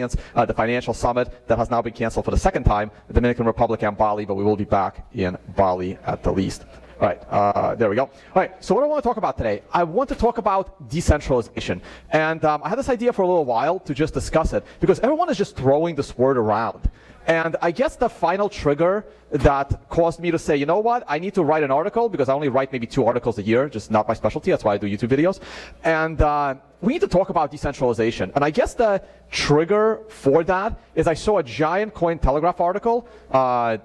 the financial summit that has now been canceled for the second time, the Dominican Republic and Bali, but we will be back in Bali at the least. All right, there we go. All right, so what I want to talk about today, I want to talk about decentralization. And I had this idea for a little while to just discuss it, because everyone is just throwing this word around. And I guess the final trigger that caused me to say, you know what, I need to write an article, because I only write maybe 2 articles a year, just not my specialty, that's why I do YouTube videos. And we need to talk about decentralization. And I guess the trigger for that is I saw a giant Cointelegraph article. I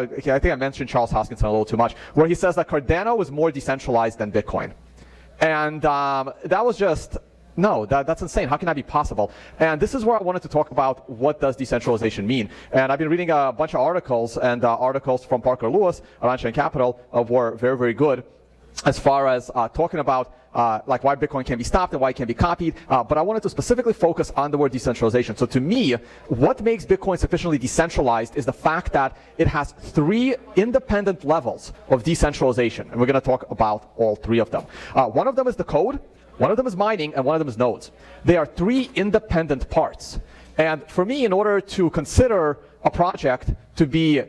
think I mentioned Charles Hoskinson a little too much, where he says that Cardano is more decentralized than Bitcoin. And that was just, no, that's insane. How can that be possible? And this is where I wanted to talk about what does decentralization mean. And I've been reading a bunch of articles, and articles from Parker Lewis around Untitled Capital were very, very good as far as talking about like why Bitcoin can be stopped and why it can be copied. But I wanted to specifically focus on the word decentralization. So to me, what makes Bitcoin sufficiently decentralized is the fact that it has 3 independent levels of decentralization. And we're going to talk about all 3 of them. One of them is the code. One of them is mining, and one of them is nodes. They are 3 independent parts. And for me, in order to consider a project to be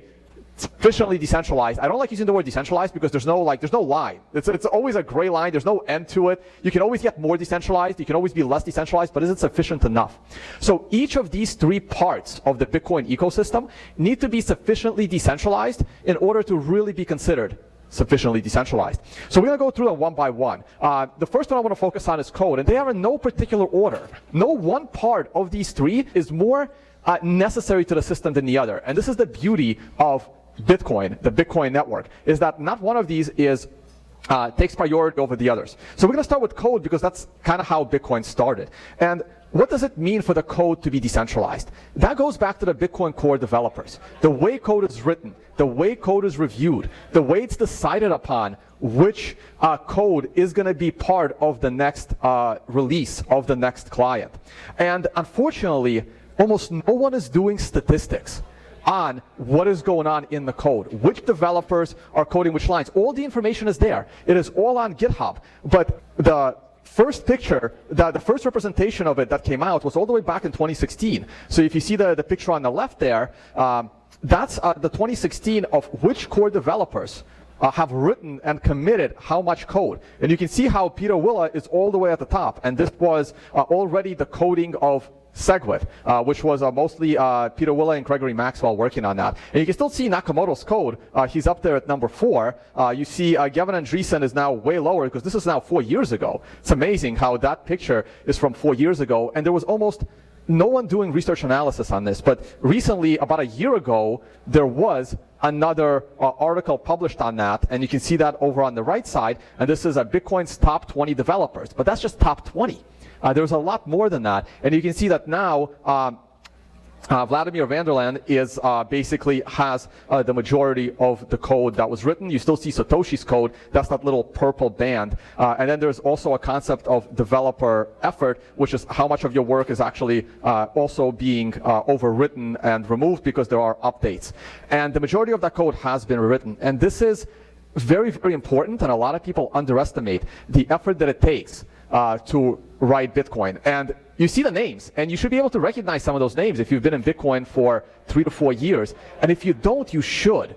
sufficiently decentralized, I don't like using the word decentralized because there's no line. It's always a gray line. There's no end to it. You can always get more decentralized. You can always be less decentralized, but is it sufficient enough? So each of these 3 parts of the Bitcoin ecosystem need to be sufficiently decentralized in order to really be considered sufficiently decentralized. So we're going to go through them one by one. The first one I want to focus on is code, and they are in no particular order. No one part of these 3 is more necessary to the system than the other. And this is the beauty of Bitcoin, the Bitcoin network, is that not one of these takes priority over the others. So we're going to start with code because that's kind of how Bitcoin started. And what does it mean for the code to be decentralized? That goes back to the Bitcoin core developers. The way code is written, the way code is reviewed, the way it's decided upon which code is going to be part of the next release of the next client. And unfortunately, almost no one is doing statistics on what is going on in the code, which developers are coding which lines. All the information is there. It is all on GitHub. But the first picture, the first representation of it that came out was all the way back in 2016. So if you see the picture on the left there, that's the 2016 of which core developers have written and committed how much code. And you can see how Peter Willa is all the way at the top. And this was already the coding of SegWit, which was mostly Peter Willa and Gregory Maxwell working on that. And you can still see Nakamoto's code. He's up there at number 4. You see Gavin Andreessen is now way lower because this is now 4 years ago. It's amazing how that picture is from 4 years ago. And there was almost no one doing research analysis on this. But recently, about a year ago, there was another article published on that. And you can see that over on the right side. And this is Bitcoin's top 20 developers. But that's just top 20. There's a lot more than that. And you can see that now Vladimir Vanderland is basically has the majority of the code that was written. You still see Satoshi's code. That's that little purple band. And then there's also a concept of developer effort, which is how much of your work is actually also being overwritten and removed because there are updates. And the majority of that code has been written. And this is very, very important. And a lot of people underestimate the effort that it takes to write Bitcoin. And you see the names, and you should be able to recognize some of those names if you've been in Bitcoin for 3 to 4 years. And if you don't, you should.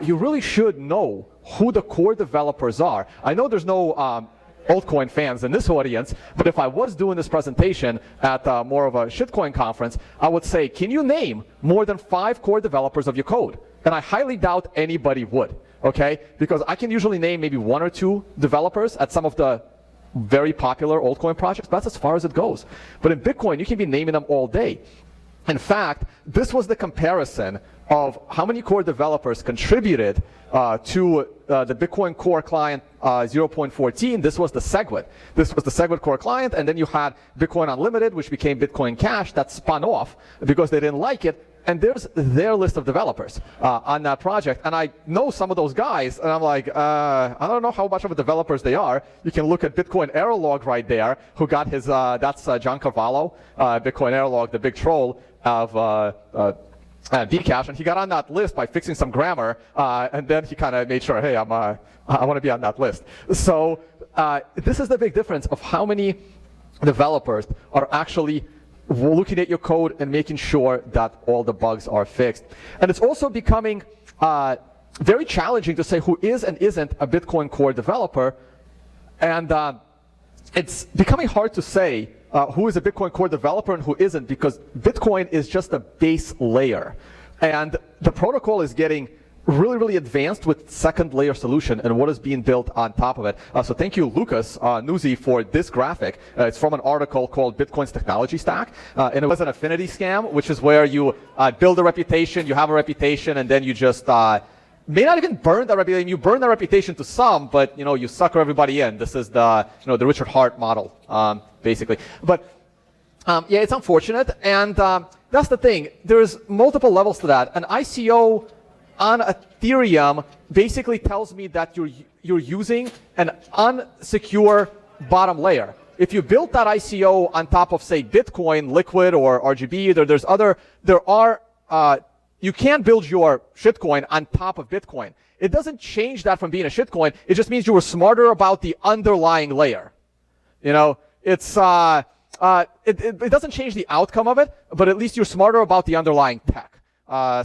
You really should know who the core developers are. I know there's no altcoin fans in this audience, but if I was doing this presentation at more of a shitcoin conference, I would say, can you name more than 5 core developers of your code? And I highly doubt anybody would, okay? Because I can usually name maybe 1 or 2 developers at some of the very popular altcoin projects. That's as far as it goes. But in Bitcoin, you can be naming them all day. In fact, this was the comparison of how many core developers contributed to the Bitcoin core client 0.14. This was the SegWit. This was the SegWit core client, and then you had Bitcoin Unlimited, which became Bitcoin Cash, that spun off because they didn't like it. And there's their list of developers on that project. And I know some of those guys, and I'm like, I don't know how much of a developers they are. You can look at Bitcoin Error Log right there, who got his, that's John Cavallo, Bitcoin Error Log, the big troll of Bcash, and he got on that list by fixing some grammar, and then he kind of made sure, hey, I want to be on that list. So this is the big difference of how many developers are actually looking at your code and making sure that all the bugs are fixed. And it's also becoming very challenging to say who is and isn't a Bitcoin Core developer. And it's becoming hard to say who is a Bitcoin Core developer and who isn't, because Bitcoin is just a base layer. And the protocol is getting really, really advanced with second layer solution and what is being built on top of it. So thank you, Lucas Nuzzi, for this graphic. It's from an article called Bitcoin's Technology Stack. And it was an affinity scam, which is where you build a reputation, you have a reputation, and then you just may not even burn that reputation. You burn that reputation to some, but you sucker everybody in. This is the the Richard Hart model, basically. But yeah, it's unfortunate, and that's the thing. There's multiple levels to that. An ICO on Ethereum basically tells me that you're using an unsecure bottom layer. If you built that ICO on top of, say, Bitcoin, Liquid, or RGB, you can build your shitcoin on top of Bitcoin. It doesn't change that from being a shitcoin. It just means you were smarter about the underlying layer. It's it doesn't change the outcome of it, but at least you're smarter about the underlying tech.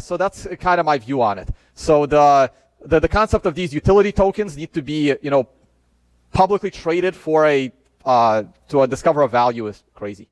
So that's kind of my view on it. So the concept of these utility tokens need to be publicly traded for to discover a value is crazy.